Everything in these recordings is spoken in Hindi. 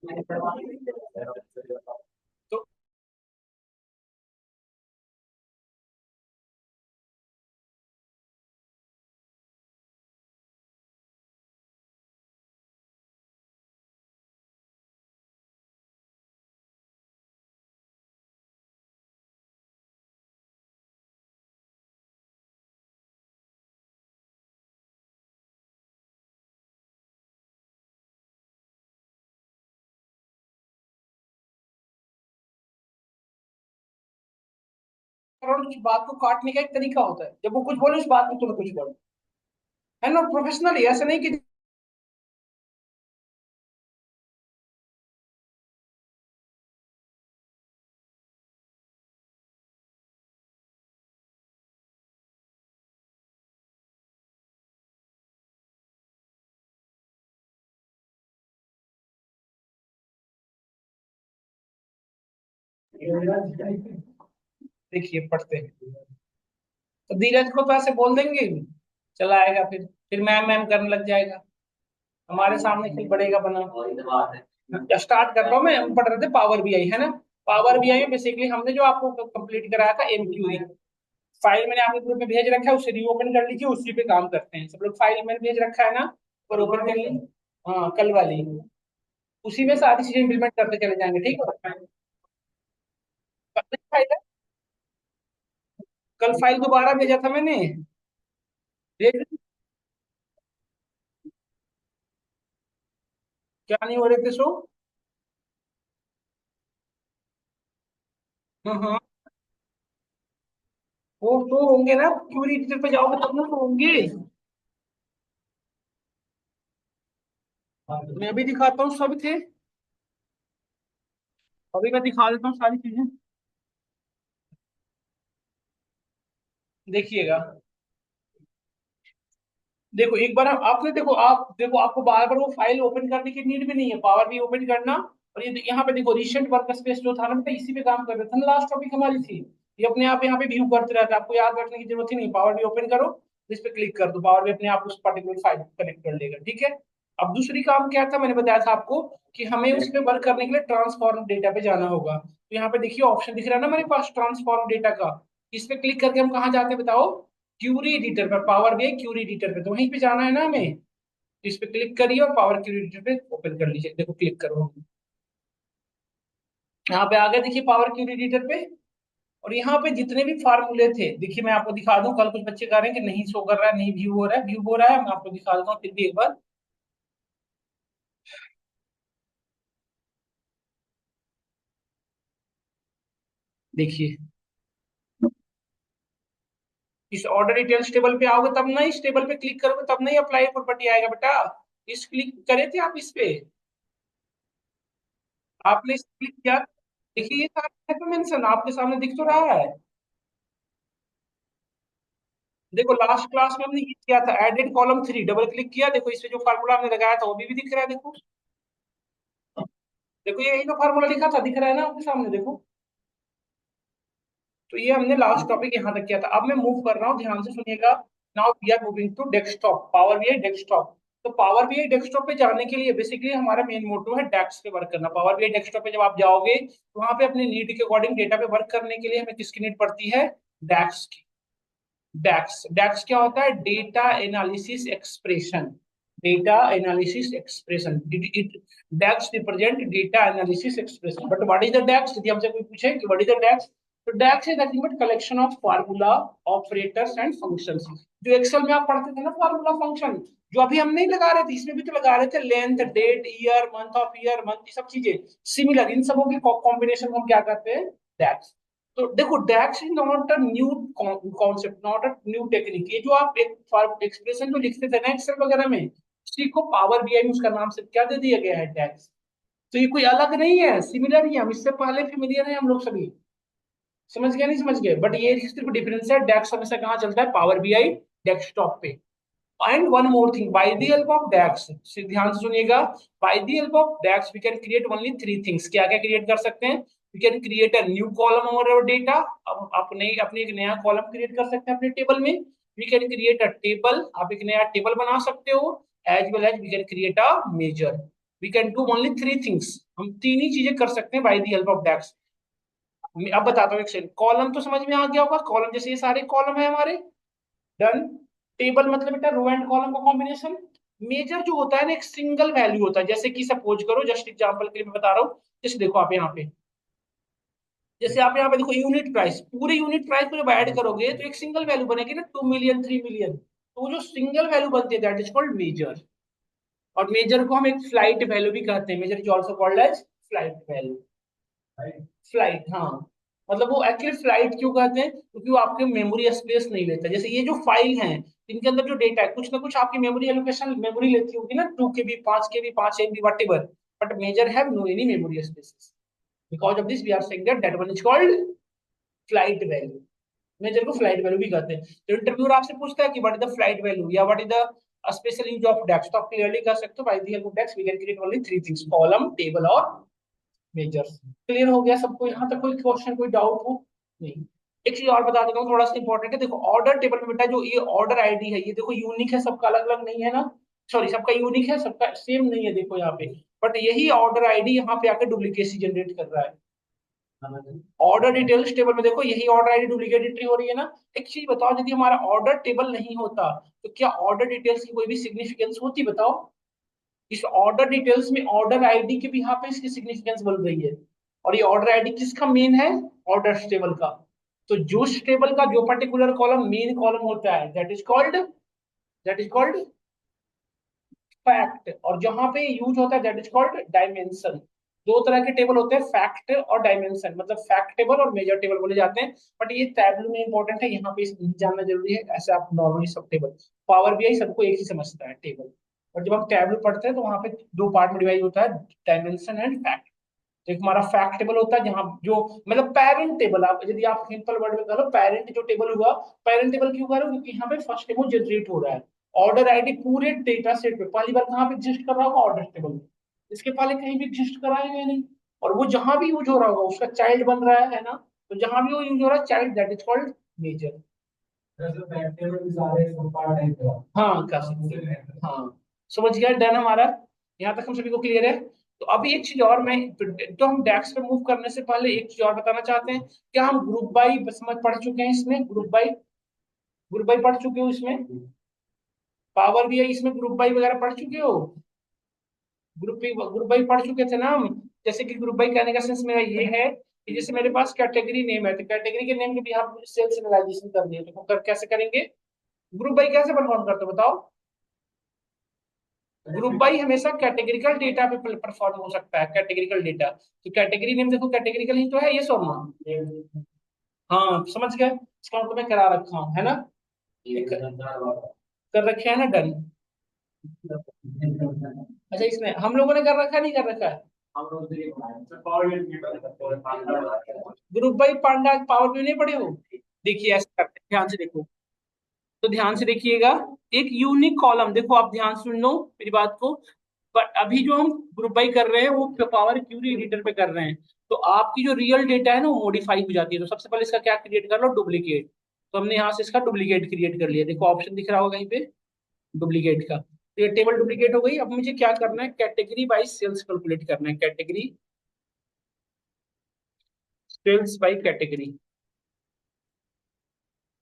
तो और उस बात को काटने का एक तरीका होता है, जब वो कुछ बोले उस बात में तुम्हें कुछ बोलो, है ना, प्रोफेशनली, ऐसा नहीं कि देखिए पढ़ते हैं। तो धीरज को तो ऐसे बोल देंगे, चला आएगा, फिर मैम मैम करने लग जाएगा, हमारे सामने फिर बढ़ेगा बना। स्टार्ट कर रहा हूँ मैं, हम पढ़ रहे थे पावर बीआई, है ना। पावर बीआई में बेसिकली हमने जो आपको कंप्लीट कराया था एमक्यूई फाइल, मैंने आपके ग्रुप में भेज रखा है, उसे रीओपन कर लीजिए, उसी पे काम करते हैं सब लोग। फाइल मैंने भेज रखा है ना, और ओपन कर लीजिए। हाँ, कल वाली, उसी में सारी चीजें इंप्लीमेंट करते चले जाएंगे, ठीक है। कल फाइल है, कल फाइल दोबारा भेजा था मैंने, देख। क्या नहीं हो रहे थे सो? हाँ हाँ, वो तो होंगे ना, क्यूरी एडिटर पे जाओगे तब ना तो होंगे। मैं भी दिखाता हूँ, सब थे। अभी मैं दिखा देता हूँ सारी चीजें, देखिएगा। देखो एक बार आपने देखो, आप देखो, आपको बार बार वो फाइल ओपन करने की नीड भी नहीं है, पावर भी ओपन करना। और ये यहाँ पे देखो, रिसेंट वर्क स्पेस जो था ना, मैं इसी पे काम कर रहा था ना, लास्ट टॉपिक हमारी थी। ये अपने आप यहाँ पे व्यू करते रहता है, आपको याद रखने की जरूरत ही नहीं, पावर भी ओपन करो, इस पे क्लिक कर दो, पावर भी अपने आप उस पर्टिकुलर फाइल को कनेक्ट कर लेगा, ठीक है। अब दूसरी काम क्या था, मैंने बताया था आपको कि हमें उस पर वर्क करने के लिए ट्रांसफॉर्म डेटा पे जाना होगा। तो यहाँ पे देखिए ऑप्शन दिख रहा है ना हमारे पास, ट्रांसफॉर्म डेटा का। इस पे क्लिक करके हम कहाँ जाते हैं बताओ? क्यूरी एडिटर पर, पावर बीआई क्यूरी एडिटर पे, तो वहीं पे जाना है ना हमें। तो इस पे क्लिक करिए और पावर क्यूरी एडिटर पे ओपन कर लीजिए, देखो क्लिक करो, यहाँ पे आ गया, देखिए पावर क्यूरी एडिटर पे। और यहाँ पे जितने भी फार्मूले थे, देखिए मैं आपको दिखा दूं, कल कुछ बच्चे कह रहे हैं कि नहीं शो कर रहा है, नहीं व्यू हो रहा है, व्यू हो रहा है, मैं आपको दिखा देता हूँ फिर भी एक बार। देखिए, इस ऑर्डर डिटेल्स टेबल पे आओगे तब ना, इस टेबल पे क्लिक करोगे तब नहीं अप्लाई प्रॉपर्टी आएगा बेटा। इस क्लिक करे थे आप इस पे, आपने इस क्लिक किया, देखिए ये सारा मेंशन आपके सामने दिख तो रहा है। देखो लास्ट क्लास में हमने ये किया था, एडेड कॉलम 3, डबल क्लिक किया, देखो इस पे जो फार्मूला हमने लगाया था वो भी दिख रहा है, देखो। देखो ये यही तो फार्मूला लिखा था, दिख रहा है ना आपके सामने, देखो। तो ये हमने लास्ट टॉपिक यहाँ तक किया था, अब मैं मूव कर रहा हूँ, ध्यान से सुनिएगा। Now we are moving to desktop, power BI desktop. तो पावर बीआई डेस्कटॉप पे जाने के लिए बेसिकली हमारा मेन मोटो है डेस्क पे वर्क करना। पावर बीआई डेस्कटॉप पे जब आप जाओगे तो वहां पे अपनी नीड के अकॉर्डिंग डेटा पे वर्क करने के लिए हमें किसकी नीड पड़ती है? डैक्स की। डैक्स, डैक्स क्या होता है? Data analysis expression. Data analysis expression, it DAX represent data analysis expression. But what is the DAX, यदि हमसे कोई पूछे कि व्हाट इज द डैक्स, तो DAX is nothing but collection of formula, operators and functions. जो एक्सेल में आप पढ़ते थे ना फार्मूला फंक्शन, जो अभी हम नहीं लगा रहे थे, इसमें भी तो लगा रहे थे, length, date, year, month of year, month, ये सब चीजें सिमिलर, इन सबों की कॉम्बिनेशन को हम क्या करते हैं? डैक्स। तो देखो DAX is not a new concept, not a new technique. ये जो आप एक एक्सप्रेशन जो लिखते थे ना एक्सेल वगैरह में, उसी को पावर बीआई में उसका नाम से क्या दे दिया गया है? डैक्स। तो ये कोई अलग नहीं है, सिमिलर ही है, हम इससे पहले फेमिलियर है हम लोग सभी। समझ गए नहीं समझ गए? बट ये सिर्फ डिफरेंस है, डैक्स हमेशा कहाँ चलता है? पावर बीआई डेस्कटॉप पे। And one more thing, by the help of DAX, ध्यान से सुनिएगा, by the help of DAX we can create only three things. क्या क्या क्रिएट कर सकते हैं? We can create a new column over our data, अब अपने अपने एक नया कॉलम क्रिएट कर सकते हैं अपने टेबल में। We can create a table, आप एक नया टेबल बना सकते हो। As well as we can create a measure. We can do only three things, हम तीन ही चीजें कर सकते हैं by the help of DAX. अब बताता हूँ एक कॉलम तो समझ में आ गया होगा, कॉलम जैसे ये सारे कॉलम है हमारे, डन। टेबल मतलब बेटा रो एंड कॉलम का कॉम्बिनेशन। मेजर जो होता है ना एक सिंगल वैल्यू होता है, जैसे कि सपोज करो, जस्ट एग्जांपल के लिए मैं बता रहा हूँ, जैसे देखो आप यहाँ पे, जैसे आप यहाँ पे देखो यूनिट प्राइस, पूरे यूनिट प्राइस को जब ऐड करोगे तो एक सिंगल वैल्यू बनेगी ना, 2 मिलियन 3 मिलियन, तो वो जो सिंगल वैल्यू बनती है दैट इज कॉल्ड मेजर। और मेजर को हम एक फ्लाइट वैल्यू भी कहते हैं, measure is also called as flight value. Flight, हाँ। मतलब वो एक्चुअली फ्लाइट क्यों कहते हैं, क्योंकि वो आपके मेमोरी स्पेस नहीं लेता। जैसे ये जो फाइल है, इनके अंदर जो डेटा है कुछ ना कुछ आपकी मेमोरी एलोकेशन, मेमोरी लेती होगी ना, 2 KB 5 KB 5 MB whatever, but measure have no any memory space. Because of this we are saying that one is called flight value. Measure को फ्लाइट वैल्यू भी कहते हैं। तो इंटरव्यूअर आपसे पूछता है कि what is the flight value या what is the special use of DAX, तो आप क्लियरली कह सकते हो by the help of DAX we can create only three things, column, table और मेजर्स। क्लियर हो गया सबको यहाँ तक, कोई क्वेश्चन कोई डाउट हो? नहीं। एक चीज और बता देता हूँ, थोड़ा सा इंपॉर्टेंट है, देखो ऑर्डर टेबल में बेटा जो ये ऑर्डर आईडी है, ये देखो यूनिक है, सबका अलग अलग नहीं है ना, सॉरी सबका यूनिक है, सबका सेम नहीं है, देखो यहाँ पे। बट यही ऑर्डर आईडी यहाँ पे आके डुप्लीकेसी जनरेट कर रहा है। ऑर्डर डिटेल्स टेबल में देखो यही ऑर्डर आईडी डुप्लीकेट एंट्री हो रही है ना। एक चीज बताओ, यदि हमारा ऑर्डर टेबल नहीं होता तो क्या ऑर्डर डिटेल्स की कोई भी सिग्निफिकेंस होती, बताओ? इस ऑर्डर डिटेल्स में ऑर्डर आईडी के भी यहाँ पे इसकी सिग्निफिकेंस बन रही है। और ये ऑर्डर आईडी किसका मेन है? ऑर्डर टेबल का। तो जो टेबल का जो पर्टिकुलर कॉलम मेन कॉलम होता है दैट इज कॉल्ड फैक्ट, और जहां पे यूज होता है दैट इज कॉल्ड डायमेंशन। दो तरह के टेबल होते हैं, फैक्ट और डायमेंशन, मतलब फैक्ट टेबल और मेजर टेबल बोले जाते हैं। बट ये टैबलू में इंपॉर्टेंट है, यहाँ पे जानना जरूरी है, ऐसे आप नॉर्मली सब टेबल, पावर बीआई सबको एक ही समझता है टेबल। और जब हम टैबलू पढ़ते हैं तो वहां पे दो पार्ट में डिवाइड होता है, डायमेंशन एंड फैक्ट। तो एक हमारा फैक्ट टेबल होता है जहां जो मतलब पेरेंट टेबल, आप यदि आप सिंपल वर्ड में कहो पेरेंट जो टेबल हुआ, पेरेंट टेबल क्यों कह रहे हो, क्योंकि यहाँ पे फर्स्ट टेबल जनरेट हो रहा है। ऑर्डर आईडी पूरे डेटा सेट पे पहली बार कहाँ पे एग्जिस्ट कर रहा होगा, ऑर्डर टेबल में। इसके पहले कहीं भी एग्जिस्ट कराएगा ही नहीं। और वो जहां भी यूज हो रहा होगा उसका चाइल्ड बन रहा है ना, तो जहां भी वो यूज हो रहा है child that is called measure. हाँ कर सकते हैं, हाँ। समझ गया, डन हमारा, यहाँ तक हम सभी को क्लियर है। तो अभी एक चीज और मैं, तो हम डेस्क पे मूव करने से पहले एक चीज और बताना चाहते हैं। क्या हम ग्रुप बाई समझ पढ़ चुके हैं इसमें, ग्रुप बाई पढ़ चुके हो इसमें, पावर भी है इसमें, ग्रुप बाई वगैरह पढ़ चुके हो? ग्रुप बाई पढ़ चुके थे ना हम। जैसे कि ग्रुप बाई कहने का सेंस मेरा ये है कि जैसे मेरे पास कैटेगरी नेम है, तो कैटेगरी के नेम के भी आप मुझे सेल्स एनालाइजेशन करनी है, तो कैसे करेंगे? ग्रुप बाई कैसे परफॉर्म करते हो बताओ? ग्रुप बाई हमेशा कैटेगरिकल डेटा पे परफॉर्म हो सकता है, कैटेगरिकल डेटा। तो कैटेगरी नेम देखो कैटेगरिकल ही तो है, ये सोना। हाँ समझ गए, इसका मतलब मैं करा रखा हूँ है ना, कर रखे है ना, डन। अच्छा इसमें हम लोगों ने कर रखा है, नहीं कर रखा है? ग्रुप बाई पांडा पावर भी नहीं पढ़े हो? देखिए ऐसे करते हैं, ध्यान से देखो, तो ध्यान से देखिएगा। एक यूनिक कॉलम, देखो आप ध्यान सुन लो मेरी बात को। पर अभी जो हम ग्रुप बाई कर रहे हैं वो पावर क्यूरी एडिटर पे कर रहे हैं। तो आपकी जो रियल डेटा है ना वो मॉडिफाई हो जाती है, तो सबसे पहले इसका क्या क्रिएट कर लो, डुप्लीकेट। तो हमने यहाँ से इसका डुप्लीकेट क्रिएट कर लिया, देखो ऑप्शन दिख रहा होगा कहीं पे, डुप्लीकेट का। तो ये टेबल डुप्लीकेट हो गई। अब मुझे क्या करना है, कैटेगरी बाई सेल्स कैलकुलेट करना है, कैटेगरी सेल्स बाई कैटेगरी।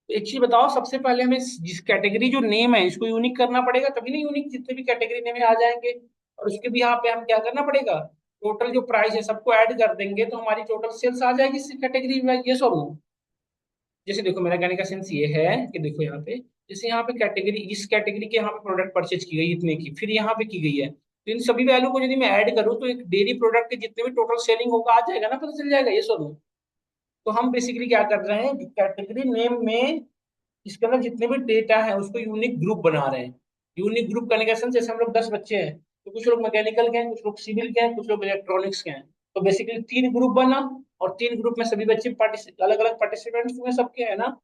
एक चीज बताओ, सबसे पहले हमें जिस कैटेगरी जो नेम है इसको यूनिक करना पड़ेगा, तभी ना यूनिक जितने भी कैटेगरी नेम आ जाएंगे। और उसके भी यहाँ पे हम क्या करना पड़ेगा, टोटल जो प्राइस है सबको ऐड कर देंगे तो हमारी टोटल सेल्स आ जाएगी इस कैटेगरी में, ये सब। जैसे देखो मेरा कहने का सेंस ये है कि देखो यहाँ पे, जैसे यहाँ पे कैटेगरी, इस कैटेगरी के यहाँ पे प्रोडक्ट परचेज की गई इतने की, फिर यहाँ पे की गई है, तो इन सभी वैल्यू को यदि मैं ऐड करूँ तो एक डेली प्रोडक्ट के जितने भी टोटल सेलिंग होगा आ जाएगा ना, पता चल जाएगा, ये सब। तो हम बेसिकली क्या कर रहे हैं, कैटेगरी नेम में इसके अंदर जितने भी डेटा है उसको यूनिक ग्रुप बना रहे हैं। यूनिक ग्रुप करने का सेंस, जैसे हम लोग 10 बच्चे हैं, तो कुछ लोग मैकेनिकल के हैं, कुछ लोग सिविल के हैं, कुछ लोग इलेक्ट्रॉनिक्स के हैं। तो बेसिकली 3 ग्रुप बना, और 3 ग्रुप में सभी बच्चे अलग अलग पार्टिसिपेंट्स हुए सबके, है ना।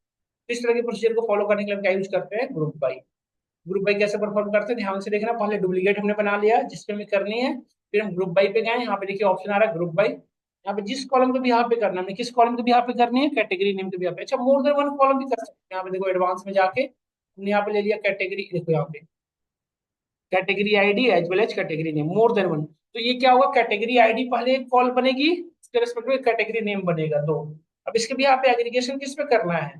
इस तरह के प्रोसीजर को फॉलो करने के लिए हम क्या यूज करते हैं, ग्रुप बाई। ग्रुप बाई कैसे परफॉर्म करते हैं, ध्यान से देखना। पहले डुप्लीकेट हमने बना लिया जिसपे हमें करनी है, फिर हम ग्रुप बाई पे गए, यहाँ पे देखिए ऑप्शन आ रहा है ग्रुप बाई। यहाँ पे जिस कॉलम को भी यहाँ पे करना है, हमने किस कॉलम को भी यहाँ पे करनी है, कैटेगरी नेम को भी यहाँ पे। अच्छा मोर देन वन कॉलम भी कर सकते हैं, यहाँ पे देखो एडवांस में जाके हमने यहाँ पे ले लिया कैटेगरी, देखो यहाँ पे category ID as well as category name, more than one. तो ये क्या होगा, कैटेगरी आईडी पहले एक कॉल बनेगी, उसके रिस्पेक्ट में कैटेगरी नेम बनेगा दो। अब इसके भी यहाँ पे एग्रीगेशन किस पे करना है,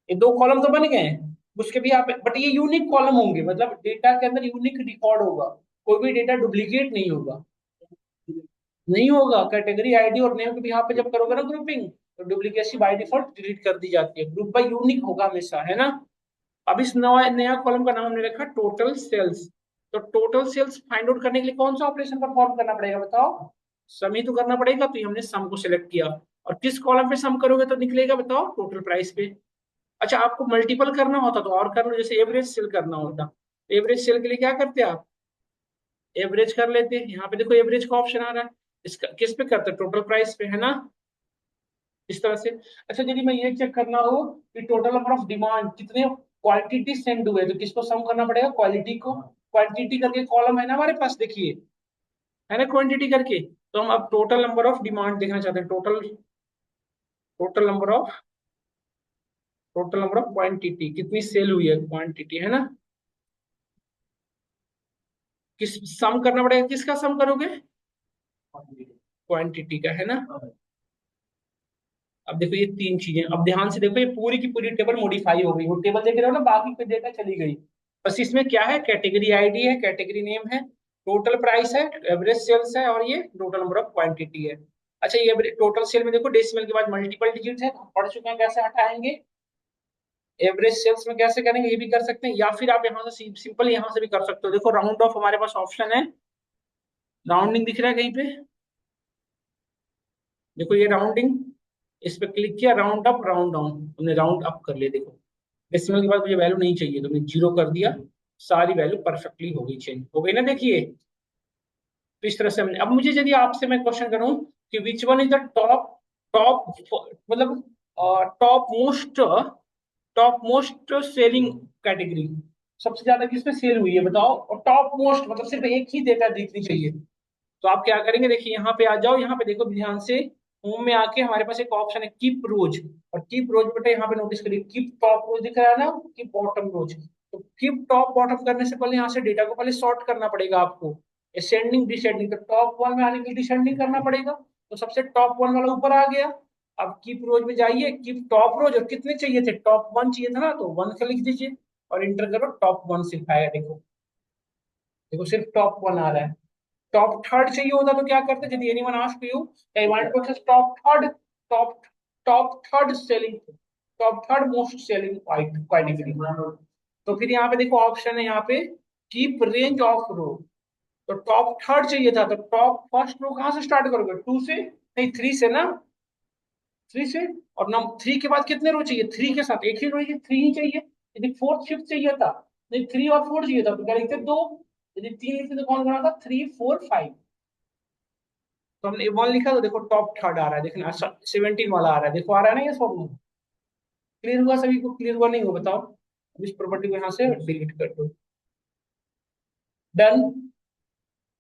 ये दो कॉलम तो बन गए हैं, उसके भी यहाँ पे, बट ये यूनिक कॉलम होंगे, मतलब डेटा के अंदर यूनिक रिकॉर्ड होगा, कोई भी डेटा डुप्लीकेट नहीं होगा। नहीं होगा, कैटेगरी आईडी और नेम के भी यहाँ पे जब करोगे ना ग्रुपिंग, तो डुप्लीकेसी बाय डिफॉल्ट डिलीट कर दी जाती है, ग्रुप बाय यूनिक होगा हमेशा, है ना। अब इस नया नया कॉलम का नाम हमने रखा टोटल सेल्स। तो टोटल सेल्स फाइंड आउट करने के लिए कौन सा ऑपरेशन परफॉर्म करना पड़ेगा बताओ, सम ही तो करना पड़ेगा, तो ये हमने सम को सिलेक्ट किया। और किस कॉलम पे सम करोगे तो निकलेगा बताओ, टोटल प्राइस पे। अच्छा, आपको मल्टीपल करना होता तो और कर लो, जैसे एवरेज सेल करना होता, एवरेज सेल के लिए क्या करते आप, एवरेज कर लेते हैं। यहाँ पे देखो एवरेज का ऑप्शन आ रहा है, इसका किस पे करते हैं, टोटल प्राइस पे, है ना, इस तरह से। अच्छा, यदि मैं ये चेक करना हो कि टोटल नंबर ऑफ डिमांड कितने क्वांटिटी सेंड हुए, तो किसको सम करना पड़ेगा, क्वालिटी को। क्वांटिटी करके कॉलम है ना हमारे पास, देखिए, है ना क्वांटिटी करके। तो हम अब टोटल नंबर ऑफ डिमांड देखना चाहते हैं, total total number of total number of quantity, कितनी सेल हुई है, क्वांटिटी, है ना। किस सम करना पड़ेगा, किसका सम करोगे, क्वांटिटी का, है ना। अब देखो ये तीन चीजें, अब ध्यान से देखो, ये पूरी की पूरी टेबल मॉडिफाई हो गई, वो टेबल देख रहे हो ना, बाकी पे डेटा चली गई। बस इसमें क्या है, कैटेगरी आईडी है, कैटेगरी नेम है, टोटल प्राइस है, एवरेज सेल्स है, और ये टोटल नंबर ऑफ क्वांटिटी है। अच्छा, ये टोटल सेल में देखो डेसिमल के बाद मल्टीपल डिजिट है, तो पढ़ चुके हैं कैसे हटाएंगे। एवरेज सेल्स में कैसे करेंगे ये भी कर सकते हैं, या फिर आप यहाँ से सिंपल यहाँ से भी कर सकते हो। देखो राउंड ऑफ हमारे पास ऑप्शन है, राउंडिंग दिख रहा है कहीं पे, देखो ये राउंडिंग, इस पे क्लिक किया, राउंड अप राउंड डाउन, हमने राउंड अप कर लिया। देखो डेसिमल के बाद मुझे वैल्यू नहीं चाहिए, तो मैंने जीरो कर दिया, सारी वैल्यू परफेक्टली हो गई, चेंज हो गई ना, देखिए। तो इस तरह से हमने, अब मुझे यदि आपसे मैं क्वेश्चन करूं कि which one is the top top मतलब टॉप मोस्ट सेलिंग कैटेगरी, सबसे ज्यादा किस पे सेल हुई है बताओ, और टॉप मोस्ट मतलब सिर्फ एक ही डेटा दिखनी चाहिए। तो आप क्या करेंगे, देखिए यहाँ पे आ जाओ, यहाँ पे देखो ध्यान से, होम में आके हमारे पास एक ऑप्शन है कीप रोज, और कीप रोज बेटा यहाँ पे नोटिस करिए, कीप टॉप रोज दिख रहा है ना, कीप बॉटम रोज। तो कीप टॉप बॉटम करने से पहले यहाँ से डेटा को पहले सॉर्ट करना पड़ेगा आपको, असेंडिंग डिसेंडिंग, तो टॉप वन में आने के लिए डिसेंडिंग करना पड़ेगा, तो सबसे टॉप वन वाला ऊपर आ गया। अब कीप रोज में जाइए, कीप टॉप रोज, और कितने चाहिए थे, टॉप वन चाहिए था ना, तो वन का लिख दीजिए और इंटर करो, टॉप वन सिर्फ आएगा, देखो देखो सिर्फ टॉप वन आ रहा है। टॉप थर्ड चाहिए होता तो क्या करते, यदि anyone ask you I want to access top third, top top third selling, top third most selling category, तो फिर यहाँ पे देखो ऑप्शन है, यहाँ पे कीप रेंज ऑफ रो, तो टॉप थर्ड चाहिए था, तो टॉप फर्स्ट रो कहाँ से स्टार्ट करोगे, टू से, नहीं थ्री से ना, थ्री से। और नंबर थ्री के बाद कितने रो चाहिए, थ्री के साथ एक ही रो चाहिए, थ्री ही चाहिए। यदि फोर्थ फिफ्थ चाहिए था, नहीं थ्री और फोर चाहिए था, तो क्या लिखते दो, यदि तीन लिखते तो कौन बना था, थ्री फोर फाइव। तो हमने वन लिखा, तो देखो टॉप थर्ड आ रहा है, देखना 17 वाला आ रहा है, देखो आ रहा है ना ये फॉर्मूला। क्लियर हुआ सभी को, क्लियर हुआ नहीं हुआ बताओ। अब इस प्रॉपर्टी को यहाँ से डिलीट कर दो, डन।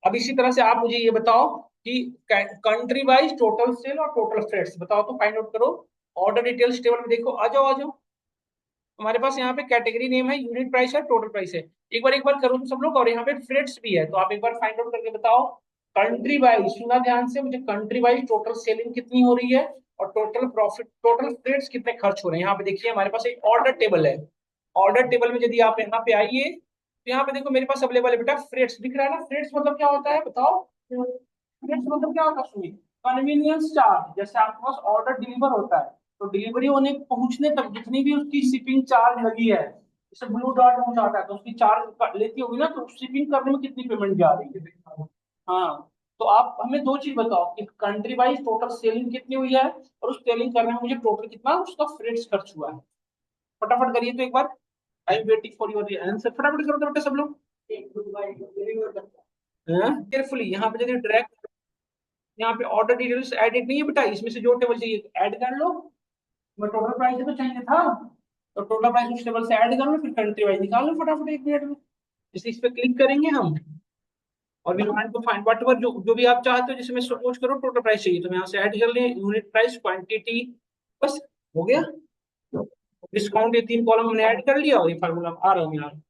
अब इसी तरह से आप मुझे ये बताओ कि कंट्री वाइज टोटल सेल और टोटल फ्रेट्स बताओ, तो फाइंड आउट करो। ऑर्डर डिटेल्स टेबल में देखो, आ जाओ आ जाओ, हमारे पास यहाँ पे कैटेगरी नेम है, यूनिट प्राइस है, टोटल प्राइस है। एक बार करो तो सब लोग, और यहाँ पे फ्रेट्स भी है, तो आप एक बार फाइंड आउट करके बताओ कंट्री वाइज, सुना ध्यान से, मुझे कंट्री वाइज टोटल सेलिंग कितनी हो रही है, और टोटल प्रॉफिट, टोटल फ्रेट्स कितने खर्च हो रहे हैं। यहाँ पे देखिए हमारे पास एक ऑर्डर टेबल है, ऑर्डर टेबल में यदि आप यहाँ पे आइए, तो यहाँ पे देखो मेरे पास अवेलेबल है बेटा फ्रेट्स, दिख रहा है ना, फ्रेट्स मतलब क्या होता है बताओ, फ्रेट्स मतलब क्या होता है, सुनिए, कन्वीनियंस चार्ज, जैसे आपके पास ऑर्डर डिलीवर होता है, तो डिलीवरी होने पहुंचने तक जितनी भी उसकी शिपिंग चार्ज लगी है, जैसे ब्लू डॉट पहुंचाता है तो उसकी चार्ज लेती होगी ना, तो शिपिंग करने में कितनी पेमेंट जा रही है। हाँ, तो आप हमें दो चीज बताओ कि कंट्री वाइज टोटल सेलिंग कितनी हुई है, और उस सेलिंग करने में मुझे टोटल कितना उसका फ्रेट्स खर्च हुआ है। फटाफट करिए तो एक बार, I am waiting for your answer, फटाफट करो तो बेटा सब लोग, केयरफुली यहाँ पे यदि ड्रैग, यहाँ पे ऑर्डर डिटेल्स एडिट नहीं है बेटा, इसमें से जो टेबल चाहिए ऐड कर लो, मैं टोटल प्राइस तो चाहिए था, तो टोटल प्राइस उस टेबल से ऐड कर लो, फिर कंट्री वाइज निकाल लो फटाफट 1 मिनट में। इस पे क्लिक करेंगे हम, और we want to find whatever जो जो भी आप चाहते हो, जैसे मैं सपोज करो टोटल प्राइस चाहिए, तो मैं यहाँ से ऐड कर लें यूनिट प्राइस क्वांटिटी, बस हो गया। डिस्काउंट ये तीन कॉलम हमने ऐड कर लिया, और ये फार्मूला आ रहा हूँ यार,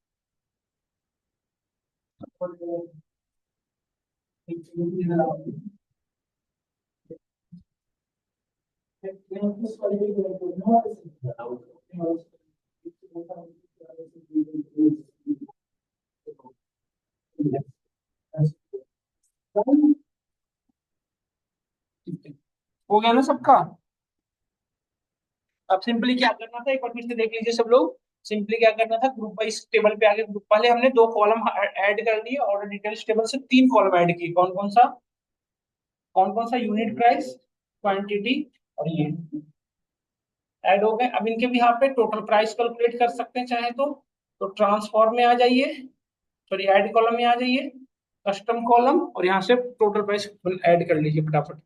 हो गया ना सबका? अब सिंपली क्या करना था, एक बार फिर से देख लीजिए सब लोग। सिंपली क्या करना था, ग्रुप वाइज टेबल पे आगे ग्रुप पहले हमने दो कॉलम ऐड कर दिए, ऑर्डर डिटेल्स टेबल से तीन कॉलम ऐड किए। कौन कौन सा, यूनिट प्राइस, क्वांटिटी और ये ऐड हो गए। अब इनके भी यहाँ पे टोटल प्राइस कैलकुलेट कर सकते हैं चाहे तो ट्रांसफॉर्म में आ जाइए, सॉरी ऐड कॉलम में आ जाइए, कस्टम कॉलम, और यहाँ से टोटल प्राइस ऐड कर लीजिए फटाफट।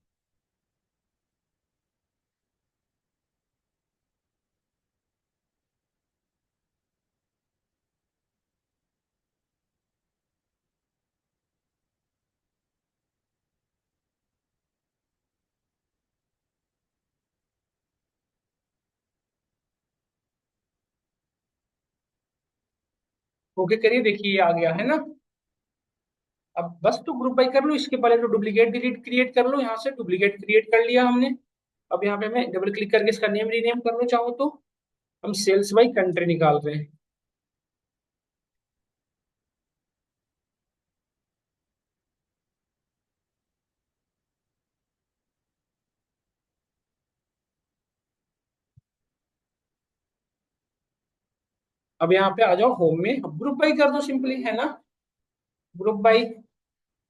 ओके करिए, देखिए ये आ गया है ना। अब बस तो ग्रुप बाई कर लो, इसके पहले तो डुप्लीकेट डिलीट क्रिएट कर लो, यहाँ से डुप्लीकेट क्रिएट कर लिया हमने। अब यहाँ पे मैं डबल क्लिक करके इसका नेम रीनेम कर लो चाहो तो। हम सेल्स बाई कंट्री निकाल रहे हैं। अब यहाँ पे आ जाओ होम में, अब ग्रुप बाई कर दो सिंपली, है ना। ग्रुप बाई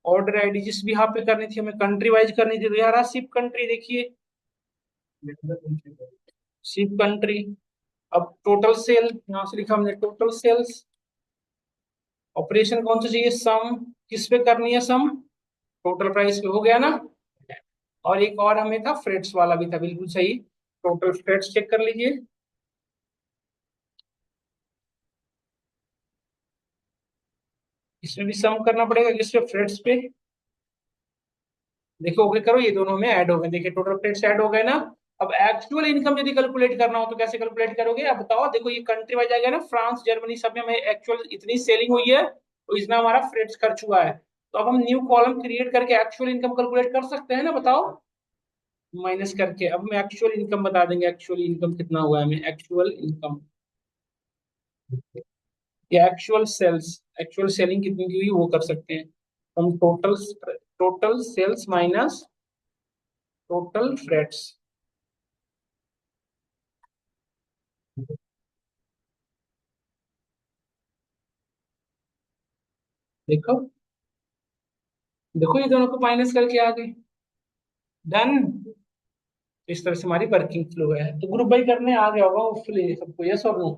ऑर्डर आईडी जिस भी यहाँ पे करनी थी हमें, कंट्री वाइज करनी थी, तो यार शिप कंट्री देखिए, शिप कंट्री। अब टोटल सेल यहाँ से लिखा हमने, टोटल सेल्स। ऑपरेशन कौन सा चाहिए, सम, किस पे करनी है सम, टोटल प्राइस पे, हो गया ना। और एक और हमें था फ्रेट्स वाला भी था, बिल्कुल सही, टोटल फ्रेट्स चेक कर लीजिए। इसमें भी सम करना पड़ेगा, किसपे, फ्रेट्स पे। देखो ओके करो, ये दोनों में ऐड हो गए, देखिए टोटल फ्रेट्स ऐड हो गए ना। अब एक्चुअल इनकम यदि कैलकुलेट करना हो तो कैसे कैलकुलेट करोगे, अब बताओ। देखो ये कंट्री वाइज आ गया ना, फ्रांस जर्मनी सब में हमें एक्चुअल इतनी सेलिंग हुई है, तो इतना हमारा फ्रेट्स खर्च हुआ है। तो अब हम न्यू कॉलम क्रिएट करके एक्चुअल इनकम कैलकुलेट कर सकते हैं ना, बताओ। माइनस करके अब हम एक्चुअल इनकम बता देंगे, एक्चुअल इनकम कितना हुआ है हमें, एक्चुअल इनकम या एक्चुअल सेल्स, एक्चुअल सेलिंग कितनी की हुई वो कर सकते हैं। हम total, total sales minus total freights. देखो, देखो ये दोनों को माइनस करके आ गए, डन। इस तरह से हमारी वर्किंग फ्लो है। तो ग्रुप बाई करने आ गया होगा होपफुली सबको, यस और no.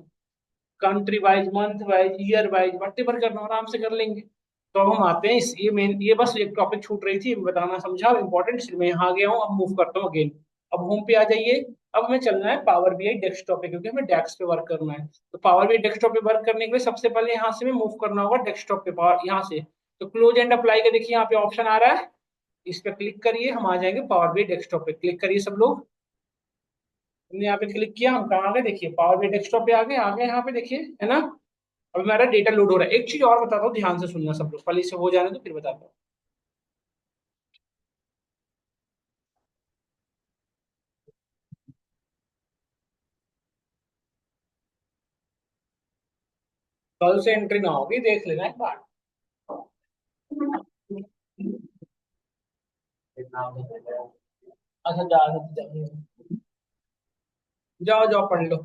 Country wise, month wise, year wise, whatever करना हो आराम से कर लेंगे। तो अब हम आते हैं इस, ये मेन, ये बस एक टॉपिक छूट रही थी बताना, समझा इंपॉर्टेंट, मैं यहाँ आ गया हूँ, अब मूव करता हूँ अगेन। अब होम पे आ जाइए। अब हमें चलना है पावर बीआई डेस्कटॉप पे, क्योंकि हमें डेस्क पे वर्क करना है। तो पावर बीआई डेस्कटॉप पे वर्क करने के लिए सबसे पहले यहाँ से में मूव करना होगा डेस्कटॉप पे, पावर यहाँ से। तो क्लोज एंड अप्लाई का देखिए यहाँ पे ऑप्शन आ रहा है, इस पे क्लिक करिए, हम आ जाएंगे पावर बीआई डेस्कटॉप पे, क्लिक करिए सब लोग। हमने यहाँ पे क्लिक किया, हम कहाँ आ गए देखिए, पावर बीआई डेस्कटॉप पे आ गए यहाँ पे देखिए, है ना। अब हमारा डेटा लोड हो रहा है। एक चीज और बताता हूँ, ध्यान से सुनना सब लोग, पहले से हो जाने तो फिर बताता हूँ। कल से एंट्री ना होगी, देख लेना एक बार। अच्छा जाओ जाओ पढ़ लो।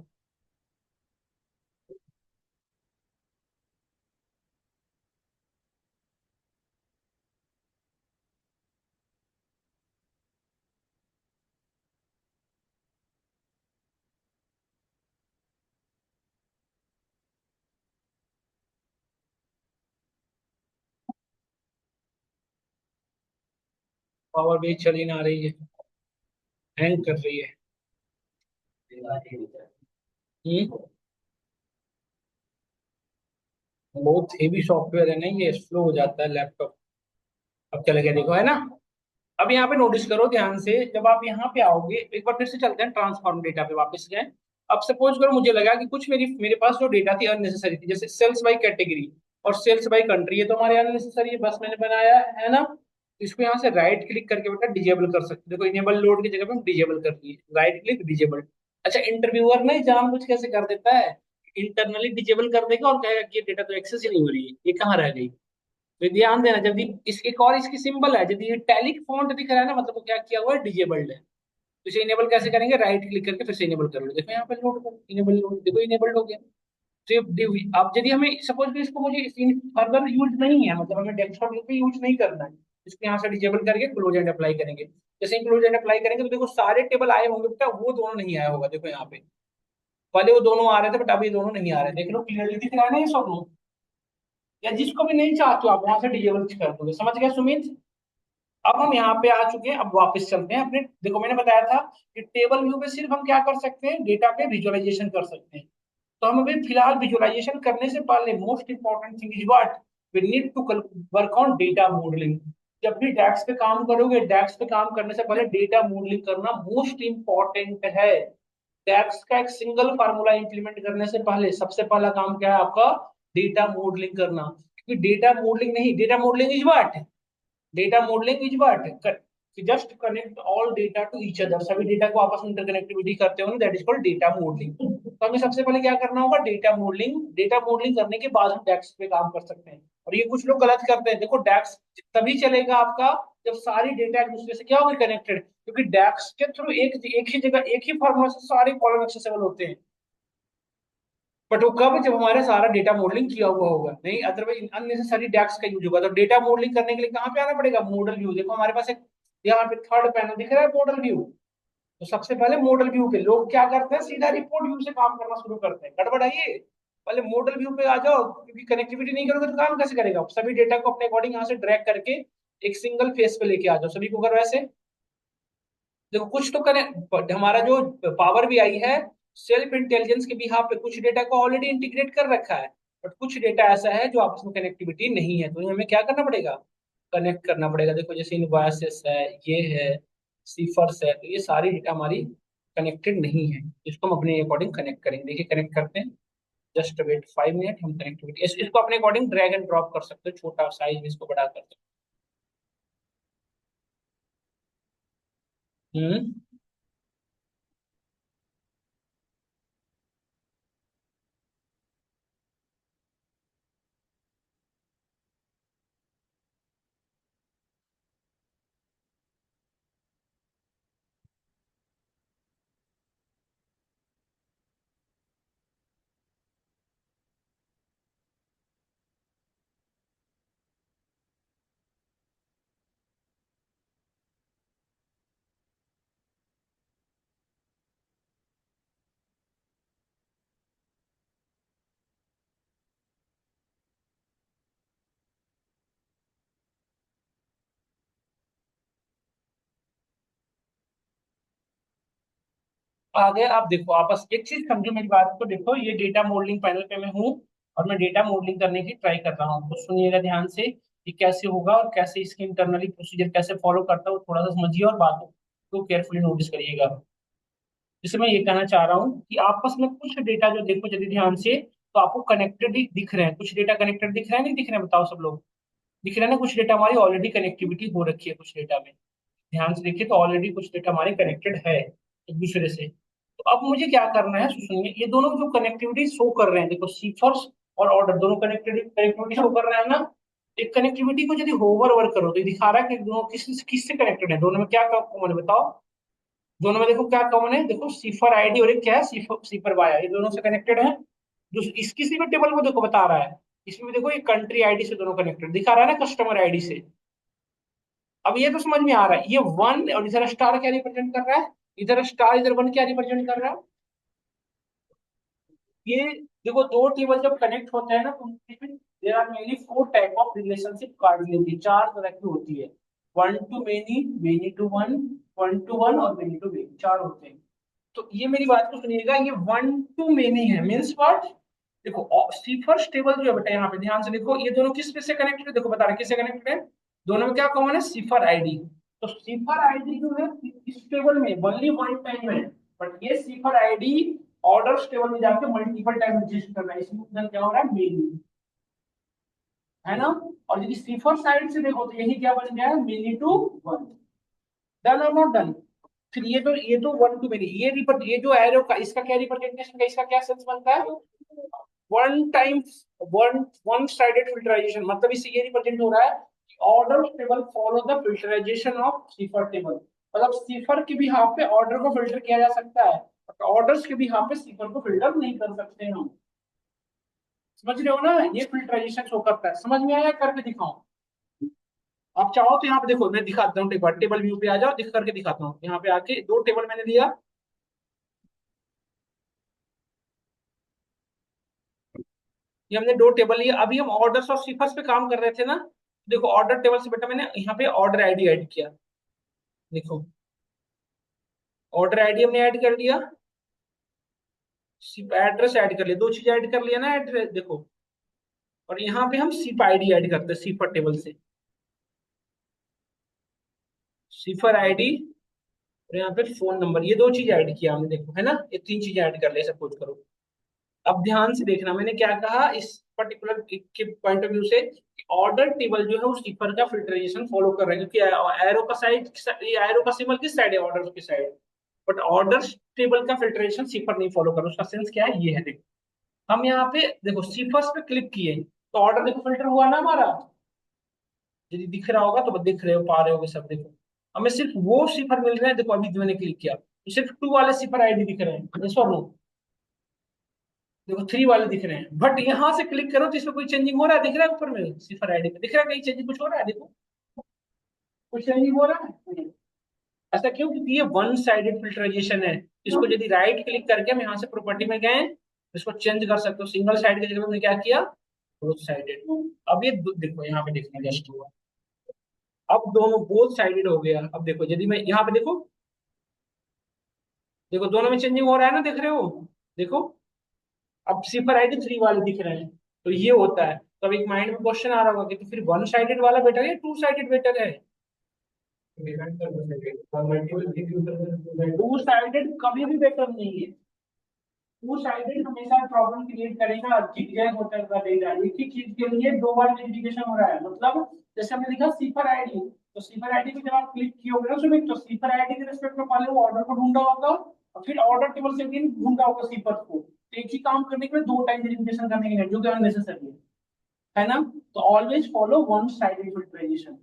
पावर भी चली ना रही है, हैंग कर रही है। हम्म, बहुत हेवी सॉफ्टवेयर है ना ये, स्लो हो जाता है लैपटॉप। अब चले गया देखो, है ना। अब यहाँ पे नोटिस करो ध्यान से, जब आप यहाँ पे आओगे, एक बार फिर से चलते हैं ट्रांसफॉर्म डेटा पे वापस जाए। अब सपोज करो मुझे लगा कि कुछ मेरे पास जो डेटा थी अननेसेसरी थी, जैसे सेल्स बाय कैटेगरी, और सेल्स बाय कंट्री, ये तो हमारे अननेसेसरी है, बस मैंने बनाया है ना। तो इसको यहाँ से राइट क्लिक करके बेटा डिजेबल कर सकते हो। देखो इनेबल लोड की जगह पे हम डिजेबल कर दिए, राइट क्लिक डिजेबल। अच्छा, इंटरव्यूअर नहीं जानबूझ कैसे कर देता है, इंटरनली डिजेबल कर देगा और कहेगा कि ये डेटा तो एक्सेस ही नहीं हो रही है, ये कहाँ रह गई। तो ध्यान देना, जब इस एक और इसकी सिंबल है, यदि ये टैलिक फॉन्ट दिख रहा है ना, मतलब वो क्या किया हुआ है, डिजेबल्ड है। तो इसे इनेबल कैसे करेंगे, राइट क्लिक करके फिर से इनेबल कर लो। देखो यहाँ पे लोड कर, इनेबल लोड, देखो इनेबल्ड हो गया। तो अब यदि हमें सपोज कि इसको मुझे फर्दर यूज नहीं है, मतलब हमें डेस्कटॉप पे यूज नहीं करना है, इसको यहाँ से डिजेबल करके क्लोज एंड अप्लाई करेंगे। जैसे ही क्लोज एंड अप्लाई करेंगे तो देखो सारे टेबल आए होंगे बेटा, वो दोनों नहीं आया होगा। देखो यहाँ पे पहले वो दोनों आ रहे थे, बट अभी दोनों नहीं आ रहे, देख लो क्लियरली दिख रहा है ना ये सब लोग। या जिसको भी नहीं चाहते हो आप वहां से डिजेबल कर दोगे, समझ गए सुमित। अब हम यहाँ पे आ चुके हैं, अब वापस चलते हैं अपने। देखो मैंने बताया था कि टेबल व्यू पे सिर्फ हम क्या कर सकते हैं, डेटा पे विजुअलाइजेशन कर सकते हैं। तो हम अभी फिलहाल विजुअलाइजेशन करने से पहले most important thing is what, we need to work on data modelling. जब भी डैक्स पे काम करोगे, डैक्स पे काम करने से पहले डेटा मॉडलिंग करना मोस्ट इंपॉर्टेंट है। डैक्स का एक सिंगल फार्मूला इंप्लीमेंट करने से पहले सबसे पहला काम क्या है आपका, डेटा मॉडलिंग करना। क्योंकि डेटा मॉडलिंग नहीं, data modelling is what, data modelling is what, just connect all data to each other, सभी डेटा को आपस में इंटरकनेक्टिविटी करते हो, that is called data modelling. तो हमें सबसे पहले क्या करना होगा, डेटा मॉडलिंग। डेटा मॉडलिंग करने के बाद हम डैक्स पे काम कर सकते हैं। और ये कुछ लोग गलत करते हैं, देखो डैक्स तभी चलेगा आपका जब सारी डेटा एक दूसरे से क्या होगी, कनेक्टेड। क्योंकि डैक्स के थ्रू एक ही जगह एक ही फॉर्मूला से सारे कॉलम एक्सेसिबल होते हैं। बट वो कब, जब हमारे सारा डेटा मॉडलिंग किया हुआ होगा, नहीं अदरवाइज अननेसेसरी डैक्स का यूज होगा। तो डेटा मॉडलिंग करने के लिए कहाँ पे आना पड़ेगा, मॉडल व्यू। देखो हमारे पास एक यहाँ पे थर्ड पैनल दिख रहा है, मॉडल व्यू। तो सबसे पहले मॉडल व्यू पे लोग क्या करते हैं, सीधा रिपोर्ट व्यू से काम करना शुरू करते हैं, गड़बड़ है ये। पहले मॉडल व्यू पे आ जाओ, क्योंकि कनेक्टिविटी नहीं करोगे तो काम कैसे करेगा। सभी डेटा को अपने अकॉर्डिंग यहाँ से ड्रैग करके एक सिंगल फेस पे लेके आ जाओ, सभी को करो ऐसे। देखो कुछ तो करें, हमारा जो पावर भी आई है, सेल्फ इंटेलिजेंस के बिहाफ पे कुछ डेटा को ऑलरेडी इंटीग्रेट कर रखा है। बट कुछ डेटा ऐसा है जो आपस में कनेक्टिविटी नहीं है, तो हमें क्या करना पड़ेगा, कनेक्ट करना पड़ेगा। देखो जैसे इनवॉइसेस है, ये है, सीफर्स है, तो ये सारी डेटा हमारी कनेक्टेड नहीं है। इसको हम अपने अकॉर्डिंग कनेक्ट करेंगे। देखिए कनेक्ट करते हैं, जस्ट वेट 5 मिनट, हम कनेक्टिविटी इसको अपने अकॉर्डिंग ड्रैग एंड ड्रॉप कर सकते हो, छोटा साइज इसको बड़ा कर सकते हो। आगे आप देखो, आप बस एक चीज समझो मेरी बात को, देखो ये डेटा मॉडलिंग पैनल पे मैं हूँ और मैं डेटा मॉडलिंग करने की ट्राई कर रहा हूँ। तो सुनिएगा ध्यान से कि कैसे होगा और कैसे इसके इंटरनली प्रोसीजर कैसे फॉलो करता है, वो थोड़ा सा समझिए और बातों को केयरफुली नोटिस करिएगा। जैसे मैं ये कहना चाह रहा हूँ कि आपस में कुछ डेटा जो देखो यदि ध्यान से, तो आपको कनेक्टेड ही दिख रहे हैं, कुछ डेटा कनेक्टेड दिख रहे हैं, नहीं दिख रहे हैं, बताओ सब लोग। दिख रहा है ना, कुछ डेटा हमारी ऑलरेडी कनेक्टिविटी हो रखी है कुछ डेटा में। ध्यान से देखिए, तो ऑलरेडी कुछ डेटा हमारे कनेक्टेड है एक दूसरे से। तो अब मुझे क्या करना है, सुनिए, ये दोनों जो कनेक्टिविटी शो कर रहे हैं, देखो सीफर्स और ऑर्डर दोनों कनेक्टिविटी शो कर रहे हैं ना। एक कनेक्टिविटी को यदि होवर ओवर करो तो ये दिखा रहा है कि दोनों किस किससे कनेक्टेड है, दोनों में क्या कॉमन है बताओ। दोनों में देखो क्या कॉमन है, देखो सीफर आईडी और एक क्या है, सीफर सीफर वाया, ये दोनों से कनेक्टेड है। जो इस किसी भी टेबल को देखो बता रहा है, इसमें देखो ये कंट्री आईडी से दोनों कनेक्टेड दिखा रहा है ना, कस्टमर आईडी से। अब ये तो समझ में आ रहा है, ये वन और इधर स्टार क्या रिप्रेजेंट कर रहा है, इधर स्टार इधर वन क्या रिप्रेजेंट कर रहा है। ये देखो दो टेबल जब कनेक्ट होते हैं ना, तो there are mainly four type of relationship cardinality, चार तरह की होती है। One to many, many to one, one to one और मेनी टू मेनी, चार होते हैं। तो ये मेरी बात को सुनिएगा, ये वन टू मेनी है, मीन्स व्हाट। देखो फर्स्ट टेबल जो है बेटा, यहाँ पे ध्यान से देखो, ये दोनों किस से कनेक्टेड है, देखो बता रहे किससे कनेक्टेड है। दोनों में क्या कॉमन है, सिफर आईडी। तो सिफर आईडी जो है इस टेबल में ओनली वन टाइम है, बट ये सिफर आईडी ऑर्डर टेबल में जाके मल्टीपल टाइम रजिस्टर कर रहा है, इसमें क्या हो रहा है, मेनी। है ना। और यदि सिफर साइड से देखो तो यही क्या बन गया है, मेनी टू वन। डन और नॉट डन। फिर ये तो वन टू मेनी, ये जो एरो का इसका क्या रिप्रेजेंटेशन का, इसका क्या सेंस बनता है, one time one sided filterization. मतलब इससे ये रिप्रेजेंट हो रहा है order table follow the filterization of cipher table. मतलब सिफर के भी हाफ पे ऑर्डर को फिल्टर किया जा सकता है, ऑर्डर्स के भी हाफ पे सिफर को फिल्टर नहीं कर सकते हम। समझ रहे हो ना, ये फिल्टराइजेशन शो करता है। समझ में आया, करके दिखाओ। आप चाहो तो यहाँ पे देखो, मैं दिखाता हूँ, टेबल टेबल व्यू पे आ जाओ, दिख करके दिखाता हूँ। यहाँ पे आके दो टेबल मैंने लिया, ये हमने दो टेबल लिए। अभी हम ऑर्डर्स और सिफर्स पे काम कर रहे थे ना। देखो ऑर्डर टेबल से बेटा मैंने यहाँ पे ऑर्डर आईडी ऐड किया। देखो ऑर्डर आईडी हमने ऐड कर लिया, सिप एड्रेस ऐड कर लिया, दो चीज ऐड कर लिया ना, एड्रेस देखो। और यहाँ पे हम सिप आईडी ऐड करते हैं सिफर टेबल से, सिफर आईडी। और यहाँ पे फोन नंबर, ये दो चीज ऐड किया हमने, देखो है ना, ये तीन चीजें ऐड कर ले, सपोज करो। अब ध्यान से देखना मैंने क्या कहा इस पर्टिकुलर के पॉइंट ऑफ व्यू से, ऑर्डर टेबल जो है वो सिफर का फिल्टराइजेशन फॉलो कर रहा है, क्योंकि एरो का साइड, ये एरो का सिंबल किस साइड है, ऑर्डर की साइड। बट ऑर्डर टेबल का फिल्टरेशन सिफर नहीं फॉलो कर रहा, उसका सेंस क्या है, ये है देखो। हम यहाँ पे देखो सिफर्स पे क्लिक किए तो ऑर्डर देखो फिल्टर हुआ ना हमारा। यदि दिख रहा होगा तो दिख रहे हो, पा रहे होगे सब, देखो हमें सिर्फ वो सिफर मिल रहे हैं। देखो अभी जो मैंने क्लिक किया तो सिर्फ टू वाले सिफर आईडी दिख रहे हैं, यस और नो। देखो थ्री वाले दिख रहे हैं, बट यहाँ से क्लिक करो तो इसमें कोई चेंजिंग हो रहा है, दिख रहा है ऊपर में सिफर आईडी पे, दिख रहा है कहीं चेंजिंग कुछ हो रहा है, देखो कुछ चेंजिंग हो रहा है नहीं। ऐसा क्यों, क्योंकि ये वन साइडेड फिल्टराइजेशन है। इसको यदि राइट क्लिक करके हम यहाँ से प्रॉपर्टी में गए, इसको चेंज कर सकते हो, सिंगल साइड की जगह हमने क्या किया, बोथ साइडेड। अब ये देखो यहाँ पे देखना जस्ट हुआ, अब दोनों बोथ साइडेड हो गया। अब देखो यदि मैं यहाँ पे देखो, देखो दोनों में चेंजिंग हो रहा है ना, देख रहे हो, देखो अब सिफर आईडी थ्री वाले दिख रहे हैं। तो ये होता है। तो अब एक माइंड में क्वेश्चन आ रहा होगा कि तो फिर वन साइडेड वाला बेटर है, टू साइडेड बेटर है। टू साइडेड कभी भी बेटर नहीं है। टू साइडेड हमेशा प्रॉब्लम क्रिएट करेगा, जिगजैग होता है देगा। एक ही चीज के लिए दो बार वेरिफिकेशन हो रहा है। मतलब जैसे हमने लिखा सिफर आईडी, तो सिफर आईडी पे जब आप क्लिक किए होगे ना सुमित, तो सिफर आईडी के रिस्पेक्ट में पहले वो ऑर्डर को ढूंढा होगा और फिर ऑर्डर टेबल से भी ढूंढा होगा सिफर को। तो एक ही काम करने के लिए दो टाइम वेरिफिकेशन करने के लिए, जो कि अननेसेसरी है ना। तो always follow one sided filtration,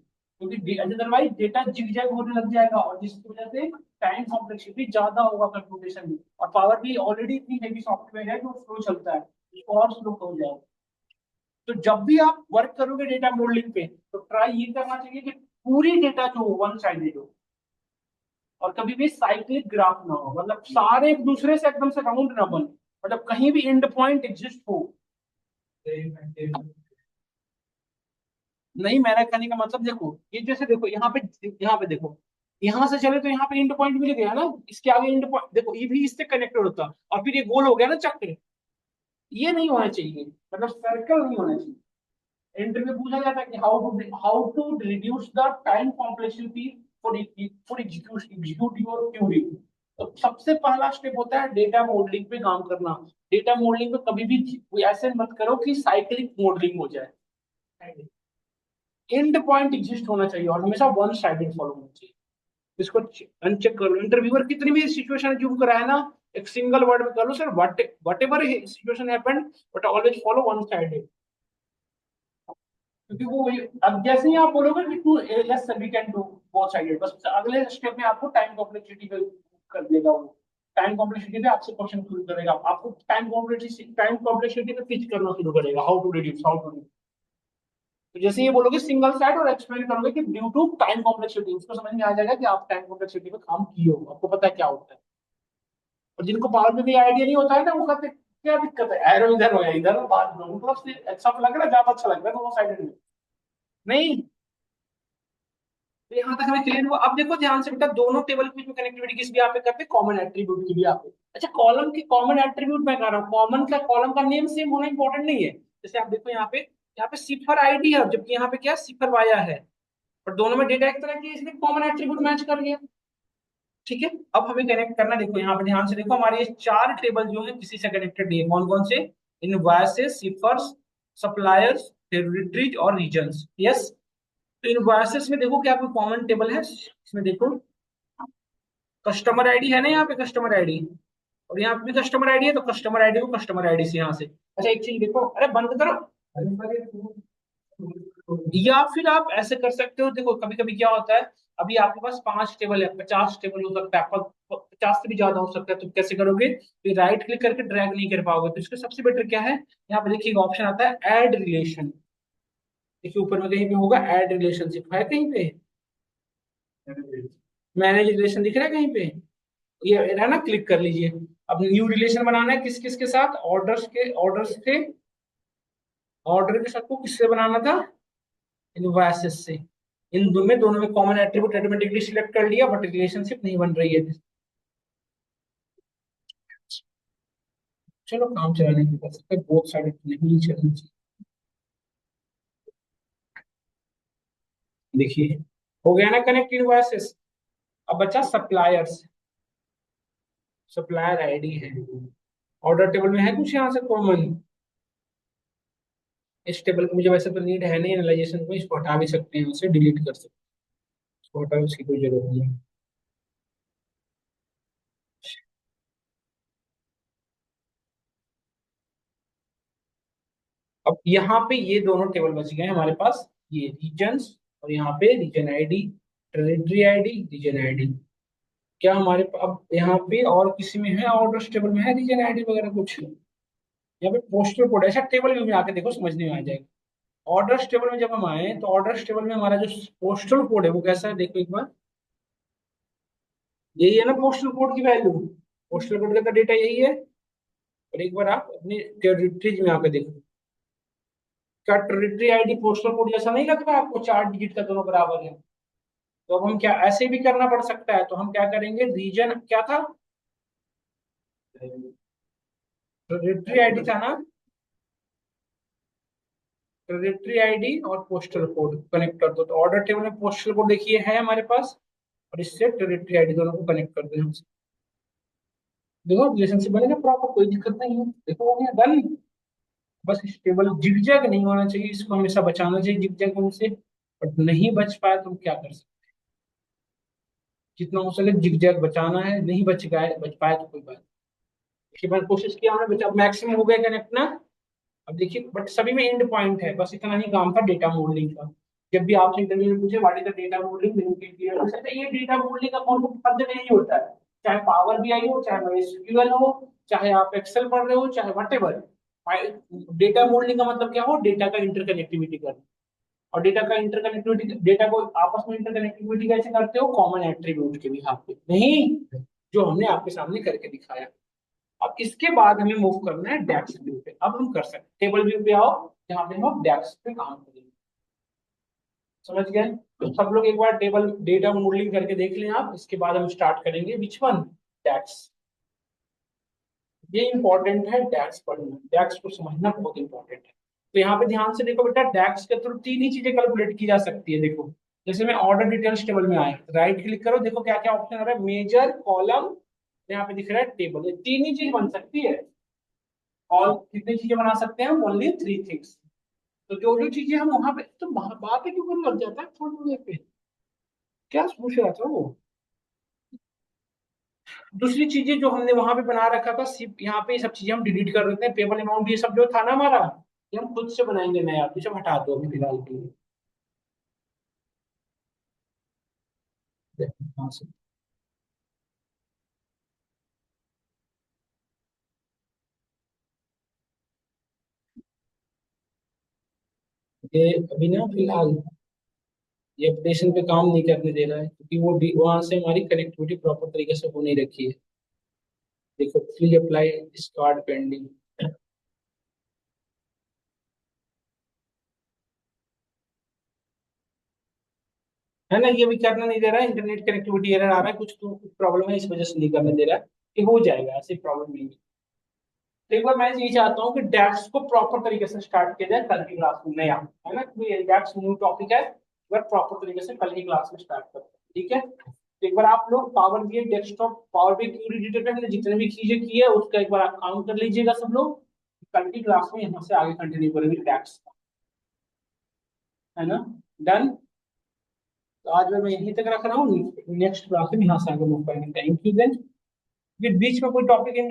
क्योंकि अदरवाइज डेटा जिगजैग होने लग जाएगा और जिसकी वजह से टाइम कॉम्प्लेक्सिटी ज्यादा होगा कंप्यूटेशन में। और पावर भी ऑलरेडी इतनी हेवी सॉफ्टवेयर है जो स्लो चलता है, उसको और स्लो हो जाएगा। तो जब भी आप वर्क करोगे डेटा मॉडलिंग पे, तो ट्राई ये करना चाहिए कि पूरी डेटा जो हो वन साइडेड हो, और कभी भी साइक्लिक ग्राफ ना हो, मतलब सारे एक दूसरे से एकदम से राउंड ना बने, मतलब कहीं भी एंड पॉइंट एग्जिस्ट हो। नहीं, मेरा कहने का मतलब देखो, ये जैसे देखो यहाँ पे देखो, यहाँ से चले तो यहाँ पे एंड पॉइंट मिल गया ना, इसके आगे एंड पॉइंट देखो, ये भी इससे कनेक्टेड होता और फिर ये गोल हो गया ना चक्र। ये नहीं होना चाहिए, मतलब सर्कल नहीं होना चाहिए। एंड में पूछा जाता है कि how to reduce the time complexity for execute your query. तो सबसे पहला स्टेप होता है डेटा मॉडलिंग पे काम करना। डेटा मॉडलिंग पे कभी भी ऐसे मत करो कि साइक्लिक मॉडलिंग हो जाए। एंड पॉइंट एग्जिस्ट होना चाहिए और हमेशा वन साइडेड फॉलो होना चाहिए। इसको अनचेक कर लो, इंटरव्यूअर कितनी भी सिचुएशन जूम कराए ना, एक सिंगल वर्ड में कर लो sir, whatever situation happened, but always follow one sided. क्योंकि वो अब जैसे ही आप बोलोगे कि to yes sir we can do both sided, बस अगले स्टेप में आपको टाइम कॉम्प्लेक्सिटी पे कर देगा वो। टाइम कॉम्प्लेक्सिटी पे आपसे क्वेश्चन शुरू करेगा, आपको टाइम कॉम्प्लेक्सिटी पे पिच करना शुरू करेगा, हाउ टू रिड्यूस। तो जैसे ये बोलोगे सिंगल साइड और एक्सप्लेन करोगे कि ड्यू टू टाइम कॉम्प्लेक्सिटी, उसको समझ में आ जाएगा कि आप टाइम कॉम्प्लेक्सिटी पे काम किए हो, आपको पता है क्या होता है। और जिनको पावर में भी आइडिया नहीं होता है ना, वो कहते हैं, क्या दिक्कत है, एरो इधर हो या इधर हो, बात मतलब अच्छा लग रहा है, ज्यादा अच्छा लग रहा है दोनों साइड में। नहीं, तो यहाँ तक हमें क्लियर हुआ। अब देखो ध्यान से बेटा, दोनों टेबल के बीच में कनेक्टिविटी किस भी यहाँ पे करते हैं, कॉमन एट्रीब्यूट की भी यहाँ पे। अच्छा कॉलम की कॉमन एट्रीब्यूट मैं कह रहा हूँ, कॉमन का कॉलम का नेम सेम होना इंपॉर्टेंट नहीं है। जैसे आप देखो यहाँ पे सिफर आईडी है, जबकि यहाँ पे क्या सिफर वाया है, और दोनों में डेटा एक तरह की है, इसलिए कॉमन एट्रीब्यूट मैच कर लिया। ठीक है, अब हमें कनेक्ट करना, देखो यहाँ पे ध्यान से देखो, हमारे ये चार टेबल जो है किसी से कनेक्टेड नहीं है, कौन कौन से, इनवॉइसेस, सिफर्स, सप्लायर्स, टेरिटरीज और रीजन्स। यस, तो इनवॉइसेस में देखो क्या कोई कॉमन टेबल है इसमें, देखो कस्टमर आईडी है ना यहाँ पे, कस्टमर आईडी, और यहाँ पे भी कस्टमर आईडी है, तो कस्टमर आईडी को कस्टमर आईडी से यहाँ से। अच्छा एक चीज देखो, अरे बंद करो। या फिर आप ऐसे कर सकते हो, देखो कभी कभी क्या होता है, अभी आपके पास 5 टेबल है, 50 टेबल हो सकता है, आपका 50 से भी ज्यादा हो सकता है, तो कैसे करोगे, तो राइट क्लिक करके ड्रैग नहीं कर पाओगे, तो इसका सबसे बेटर क्या है, यहाँ पे देखिए ऑप्शन आता है ऐड रिलेशन। देखिए ऊपर में कहीं पे होगा ऐड रिलेशनशिप, है कहीं पे मैनेज रिलेशन दिख रहा है कहीं पे, ये है ना, क्लिक कर लीजिए। अब न्यू रिलेशन बनाना है किस किस के साथ, ऑर्डर के साथ को किससे बनाना था, इनवॉइसेस से। इन दोनों में कॉमन एट्रीब्यूट ऑटोमेटिकली सिलेक्ट कर लिया, बट रिलेशनशिप नहीं बन रही है। चलो काम चलाने की कर सकते, बोथ साइड नहीं चलनी चाहिए। देखिए हो गया ना कनेक्ट इनवॉइसेस। अब बचा सप्लायर्स, सप्लायर आईडी है, ऑर्डर टेबल में है कुछ यहाँ से कॉमन, इस टेबल को मुझे वैसे तो नीड है नहीं एनालाइजेशन को, इसको हटा भी सकते हैं, उसे डिलीट कर सकते हैं, इसको हटा, उसकी कोई जरूरत नहीं है। अब यहाँ पे ये दोनों टेबल बच गए हमारे पास, ये रीजन्स, और यहाँ पे region ID, territory ID, region ID. क्या हमारे अब यहाँ पे और किसी में है, ऑर्डर टेबल में है रीजन आईडी वगैरह कुछ, यहाँ पे पोस्टल कोड ऐसा टेबल व्यू में आके देखो समझने में आ जाएगा। ऑर्डर टेबल में जब हम आए तो ऑर्डर टेबल में हमारा जो पोस्टल कोड है वो कैसा है, देखो एक बार, यही है ना पोस्टल कोड की वैल्यू, पोस्टल कोड का डेटा यही है। और एक बार आप अपनी टेरिटरीज में आकर देखो, क्या टेरिटरी आईडी पोस्टल कोड जैसा नहीं लगता आपको, 4 डिजिट का दोनों बराबर है। तो अब हम क्या, ऐसे भी करना पड़ सकता है, तो हम क्या करेंगे, रीजन क्या था, टेरिटरी आईडी था ना, टेरिटरी आईडी और पोस्टल कोड कनेक्ट कर दो, तो ऑर्डर टेबल में पोस्टल कोड देखिए है हमारे पास, और इससे टेरिटरी आईडी दोनों को कनेक्ट कर दें। देखो रिलेशनशिप बनेगा प्रॉपर, कोई दिक्कत नहीं है, देखो हो गया डन। बस स्टेबल जिगजैग नहीं होना चाहिए, इसको हमेशा बचाना चाहिए जिगजैग होने से, बट नहीं बच पाए तो हम क्या कर सकते हैं, जितना हो सके जिगजैग बचाना है, नहीं बच गए, बच पाए तो कोई बात नहीं। इसके बाद कोशिश किया हमने, बचा मैक्सिमम हो गया कनेक्ट ना। अब देखिए बट सभी में एंड पॉइंट है, बस इतना ही काम था डेटा मॉडलिंग का। जब भी आपसे इंटरव्यू में पूछे what is the data modelling, हो सकता है ये डेटा मॉडलिंग का कौन सा पद नहीं होता है, चाहे पावर बीआई हो, चाहे एसक्यूएल हो, चाहे आप एक्सेल पढ़ रहे हो, चाहे वट, डेटा मॉडलिंग का मतलब क्या हो, डेटा का इंटरकनेक्टिविटी करना। और डेटा का इंटरकनेक्टिविटी, डेटा को आपस में इंटरकनेक्टिविटी कैसे करते हो, कॉमन एट्रीब्यूट के बिहाफ पे, नहीं जो हमने आपके सामने करके दिखाया। अब इसके बाद हमें मूव करना है डेक्स व्यू पे, अब हम कर सकते हैं टेबल व्यू पे आओ, जहाँ पे हम डेक्स पे काम करेंगे। समझ गए, तो सब लोग एक बार टेबल डेटा मॉडलिंग करके देख लें आप, इसके बाद हम स्टार्ट करेंगे विच वन, डेक्स। ये इंपॉर्टेंट है डेक्स पढ़ना, डेक्स को समझना बहुत इंपॉर्टेंट है। तो यहाँ पे ध्यान से देखो बेटा, डेक्स के थ्रू 3 ही चीजें कैलकुलेट की जा सकती है, देखो जैसे मैं ऑर्डर डिटेल्स टेबल में आए, राइट क्लिक करो, देखो क्या क्या ऑप्शन आ रहा है, मेजर, कॉलम, यहाँ पे दिख रहा है टेबल, ये 3 ही चीज बन सकती है। और कितनी चीजें बना सकते हैं, ओनली 3 थिंग्स। तो जो जो चीजें हम वहां पे, तो बात ही क्यों करने लग जाता है थोड़ी देर पे, क्या पूछ रहा था वो, दूसरी चीजें जो हमने वहां पे बना रखा था सिर्फ यहाँ पे ये सब चीजें हम डिलीट कर देते हैं, पेबल अमाउंट ये सब जो था ना हमारा, ये हम खुद से बनाएंगे नया, तो सब हटा दो अभी फिलहाल के लिए। हाँ सर, ये अभी ना फिलहाल ये अपडेशन पे काम नहीं करने दे रहा है, क्योंकि वो वहां से हमारी कनेक्टिविटी प्रॉपर तरीके से हो नहीं रखी है। देखो प्लीज अप्लाई स्टार्ट पेंडिंग, है ना, ये भी करना नहीं दे रहा है, इंटरनेट कनेक्टिविटी एरर आ रहा है, कुछ तो प्रॉब्लम है, इस वजह से नहीं करने दे रहा है, कि हो जाएगा, ऐसी प्रॉब्लम नहीं है। तो एक बार मैं यही चाहता हूँ कि डेक्स को प्रॉपर तरीके से स्टार्ट किया जाए कल की क्लास में, नया है ना, क्योंकि डेक्स न्यू टॉपिक है, एक बार प्रॉपर तरीके से कल की क्लास में स्टार्ट करते हैं, ठीक है। तो एक बार आप लोग power BI desktop, power BI query editor पे हमने जितने भी चीजें की है उसका एक बार आप काम कर लीजिएगा सब लोग, कल की क्लास में यहाँ से आगे कंटिन्यू करेंगे डेक्स। है ना। डन। तो आज मैं यहीं तक रख रहा हूँ, नेक्स्ट क्लास में यहाँ से आगे मूव करेंगे। Thank you. देन बीच में कोई टॉपिक